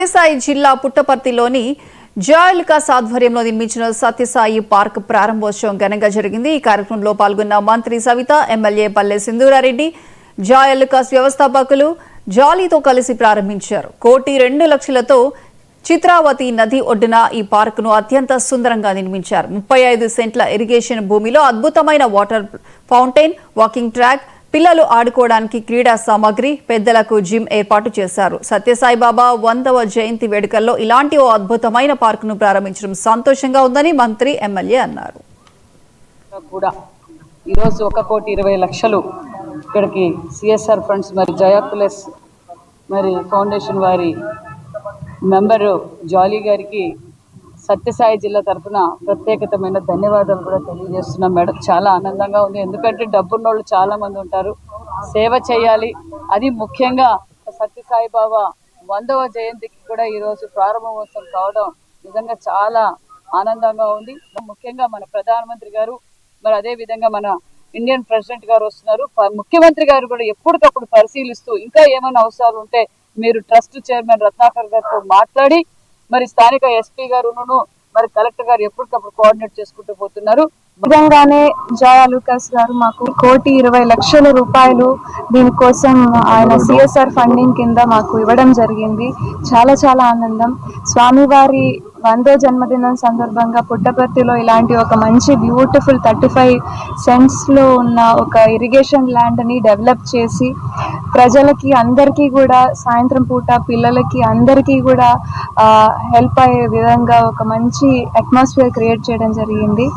సత్యసాయి జిల్లా పుట్టపర్తిలోని జాయలుకాస్ ఆధ్వర్యంలో నిర్మించిన సత్యసాయి పార్క్ ప్రారంభోత్సవం ఘనంగా జరిగింది. ఈ కార్యక్రమంలో పాల్గొన్న మంత్రి సవిత, ఎమ్మెల్యే పల్లె సింధూరారెడ్డి జాయలుకాస్ వ్యవస్థాపకులు జాలీతో కలిసి ప్రారంభించారు. 1,02,00,000తో చిత్రావతి నది ఒడ్డున ఈ పార్కును అత్యంత సుందరంగా నిర్మించారు. 35 సెంట్ల ఇరిగేషన్ భూమిలో అద్భుతమైన వాటర్ ఫౌంటైన్, వాకింగ్ ట్రాక్, పిల్లలు ఆడుకోవడానికి క్రీడా సామాగ్రి, పెద్దలకు జిమ్ ఏర్పాటు చేశారు. సత్యసాయిబాబా 100వ జయంతి వేడుకల్లో ఇలాంటి ఓ అద్భుతమైన పార్కును ప్రారంభించడం సంతోషంగా ఉందని మంత్రి, ఎమ్మెల్యే అన్నారు. ఈరోజు 1,20,00,000 ఇక్కడికి సిఎస్ఆర్ ఫండ్స్ మరి జయాప్లస్ మరి ఫౌండేషన్ వారి మెంబరు జాలీ గారికి సత్యసాయి జిల్లా తరఫున ప్రత్యేకమైన ధన్యవాదాలు కూడా తెలియజేస్తున్నాం మేడం. చాలా ఆనందంగా ఉంది. ఎందుకంటే డబ్బున్నోళ్ళు చాలా మంది ఉంటారు, సేవ చేయాలి. అది ముఖ్యంగా సత్యసాయి బాబా 100వ జయంతికి కూడా ఈరోజు ప్రారంభోత్సవం కావడం నిజంగా చాలా ఆనందంగా ఉంది. ముఖ్యంగా మన ప్రధానమంత్రి గారు మరి అదే విధంగా మన ఇండియన్ ప్రెసిడెంట్ గారు వస్తున్నారు. ముఖ్యమంత్రి గారు కూడా ఎప్పటికప్పుడు పరిశీలిస్తూ ఇంకా ఏమైనా అవసరాలు ఉంటే మీరు ట్రస్ట్ చైర్మన్ రత్నాకర్ గారితో మాట్లాడి మరి స్థానిక ఎస్పీ గారును మరి కలెక్టర్ గారు ఎప్పటికప్పుడు కోఆర్డినేట్ చేసుకుంటూ పోతున్నారు. విధంగానే జాయలుకాస్ గారు మాకు 1,20,00,000 రూపాయలు దీనికోసం ఆయన సిఎస్ఆర్ ఫండింగ్ కింద మాకు ఇవ్వడం జరిగింది. చాలా చాలా ఆనందం. స్వామివారి 100వ జన్మదినం సందర్భంగా పుట్టపర్తిలో ఇలాంటి ఒక మంచి బ్యూటిఫుల్ 35 సెంట్స్లో ఉన్న ఒక ఇరిగేషన్ ల్యాండ్ని డెవలప్ చేసి ప్రజలకి అందరికీ కూడా సాయంత్రం పూట పిల్లలకి అందరికీ కూడా హెల్ప్ అయ్యే విధంగా ఒక మంచి అట్మాస్ఫియర్ క్రియేట్ చేయడం జరిగింది.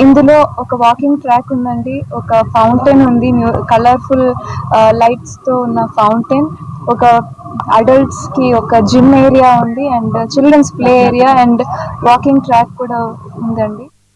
ఇందులో ఒక వాకింగ్ ట్రాక్ ఉందండి, ఒక ఫౌంటైన్ ఉంది, కలర్ఫుల్ లైట్స్తో ఉన్న ఫౌంటైన్, ఒక అడల్ట్స్ కి ఒక జిమ్ ఏరియా ఉంది, and children's play area and walking track కూడా ఉందండి.